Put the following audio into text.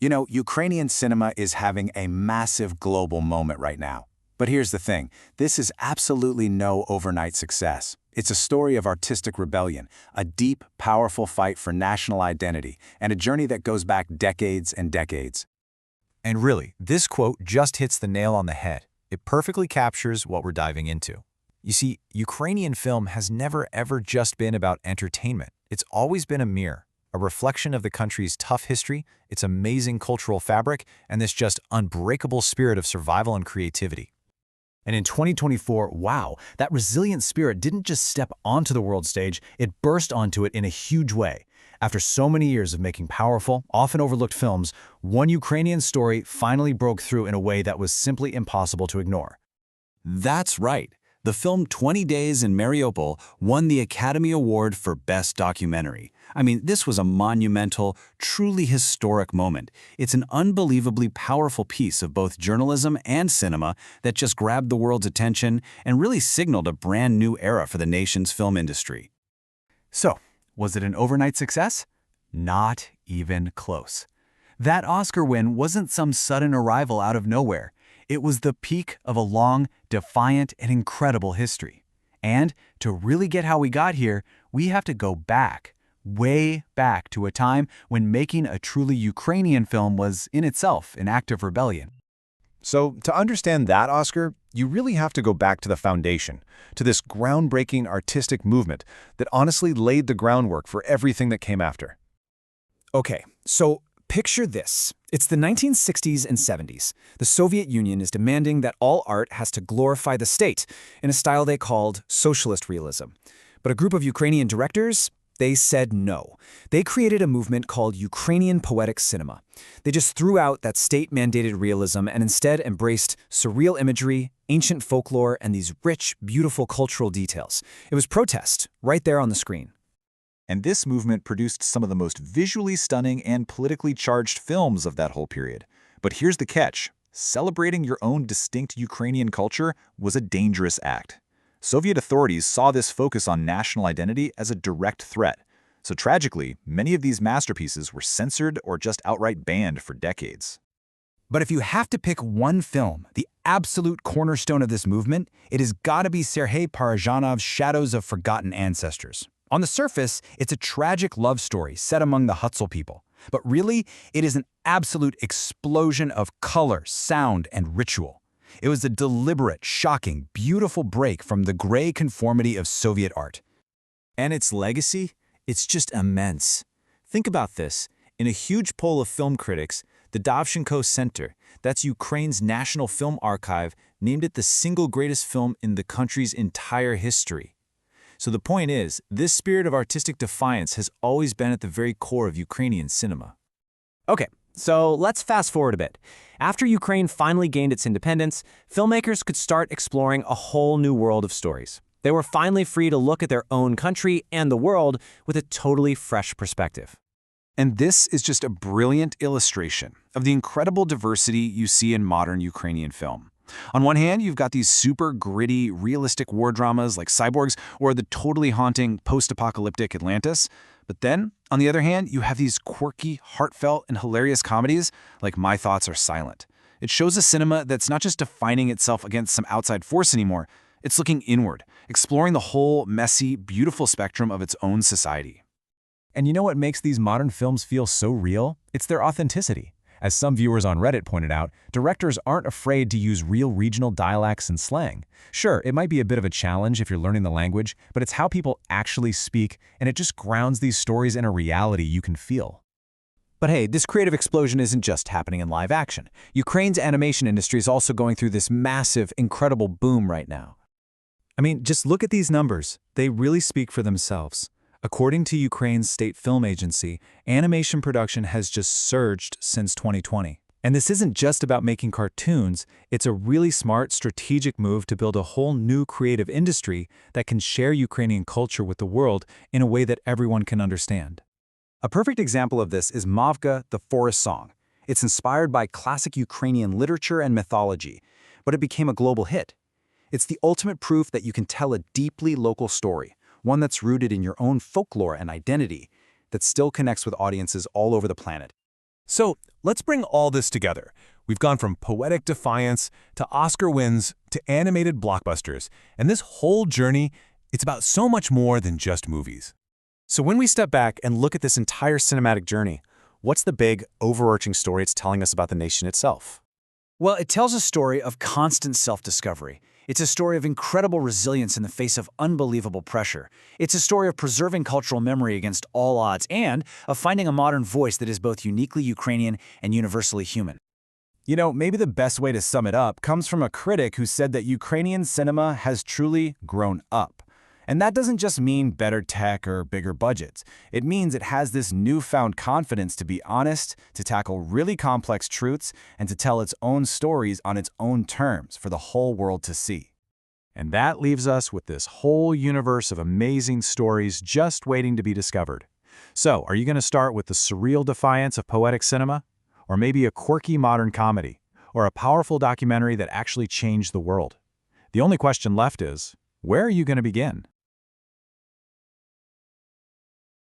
You know, Ukrainian cinema is having a massive global moment right now. But here's the thing, this is absolutely no overnight success. It's a story of artistic rebellion, a deep, powerful fight for national identity, and a journey that goes back decades and decades. And really, this quote just hits the nail on the head. It perfectly captures what we're diving into. You see, Ukrainian film has never ever just been about entertainment. It's always been a mirror, a reflection of the country's tough history, its amazing cultural fabric, and this just unbreakable spirit of survival and creativity. And in 2024, wow, that resilient spirit didn't just step onto the world stage, it burst onto it in a huge way. After so many years of making powerful, often overlooked films, one Ukrainian story finally broke through in a way that was simply impossible to ignore. That's right. The film 20 Days in Mariupol won the Academy Award for Best Documentary. I mean, this was a monumental, truly historic moment. It's an unbelievably powerful piece of both journalism and cinema that just grabbed the world's attention and really signaled a brand new era for the nation's film industry. So, was it an overnight success? Not even close. That Oscar win wasn't some sudden arrival out of nowhere. It was the peak of a long, defiant, and incredible history. And to really get how we got here, we have to go back, way back to a time when making a truly Ukrainian film was in itself an act of rebellion. So, to understand that, Oscar, you really have to go back to the foundation, to this groundbreaking artistic movement that honestly laid the groundwork for everything that came after. Okay, so picture this. It's the 1960s and 70s. The Soviet Union is demanding that all art has to glorify the state in a style they called socialist realism. But a group of Ukrainian directors, they said no. They created a movement called Ukrainian poetic cinema. They just threw out that state-mandated realism and instead embraced surreal imagery, ancient folklore, and these rich, beautiful cultural details. It was protest, right there on the screen. And this movement produced some of the most visually stunning and politically charged films of that whole period. But here's the catch. Celebrating your own distinct Ukrainian culture was a dangerous act. Soviet authorities saw this focus on national identity as a direct threat. So tragically, many of these masterpieces were censored or just outright banned for decades. But if you have to pick one film, the absolute cornerstone of this movement, it has got to be Sergei Parajanov's Shadows of Forgotten Ancestors. On the surface, it's a tragic love story set among the Hutsul people. But really, it is an absolute explosion of color, sound, and ritual. It was a deliberate, shocking, beautiful break from the gray conformity of Soviet art. And its legacy? It's just immense. Think about this. In a huge poll of film critics, the Davchenko Center, that's Ukraine's national film archive, named it the single greatest film in the country's entire history. So the point is, this spirit of artistic defiance has always been at the very core of Ukrainian cinema. Okay, so let's fast forward a bit. After Ukraine finally gained its independence, filmmakers could start exploring a whole new world of stories. They were finally free to look at their own country and the world with a totally fresh perspective. And this is just a brilliant illustration of the incredible diversity you see in modern Ukrainian film. On one hand, you've got these super gritty, realistic war dramas like Cyborgs or the totally haunting post-apocalyptic Atlantis. But then, on the other hand, you have these quirky, heartfelt, and hilarious comedies like My Thoughts Are Silent. It shows a cinema that's not just defining itself against some outside force anymore, it's looking inward, exploring the whole messy, beautiful spectrum of its own society. And you know what makes these modern films feel so real? It's their authenticity. As some viewers on Reddit pointed out, directors aren't afraid to use real regional dialects and slang. Sure, it might be a bit of a challenge if you're learning the language, but it's how people actually speak, and it just grounds these stories in a reality you can feel. But hey, this creative explosion isn't just happening in live action. Ukraine's animation industry is also going through this massive, incredible boom right now. I mean, just look at these numbers. They really speak for themselves. According to Ukraine's state film agency, animation production has just surged since 2020. And this isn't just about making cartoons, it's a really smart, strategic move to build a whole new creative industry that can share Ukrainian culture with the world in a way that everyone can understand. A perfect example of this is Mavka, the Forest Song. It's inspired by classic Ukrainian literature and mythology, but it became a global hit. It's the ultimate proof that you can tell a deeply local story, one that's rooted in your own folklore and identity, that still connects with audiences all over the planet. So let's bring all this together. We've gone from poetic defiance to Oscar wins to animated blockbusters. And this whole journey, it's about so much more than just movies. So when we step back and look at this entire cinematic journey, what's the big, overarching story it's telling us about the nation itself? Well, it tells a story of constant self-discovery. It's a story of incredible resilience in the face of unbelievable pressure. It's a story of preserving cultural memory against all odds and of finding a modern voice that is both uniquely Ukrainian and universally human. You know, maybe the best way to sum it up comes from a critic who said that Ukrainian cinema has truly grown up. And that doesn't just mean better tech or bigger budgets. It means it has this newfound confidence to be honest, to tackle really complex truths, and to tell its own stories on its own terms for the whole world to see. And that leaves us with this whole universe of amazing stories just waiting to be discovered. So, are you going to start with the surreal defiance of poetic cinema? Or maybe a quirky modern comedy? Or a powerful documentary that actually changed the world? The only question left is, where are you going to begin?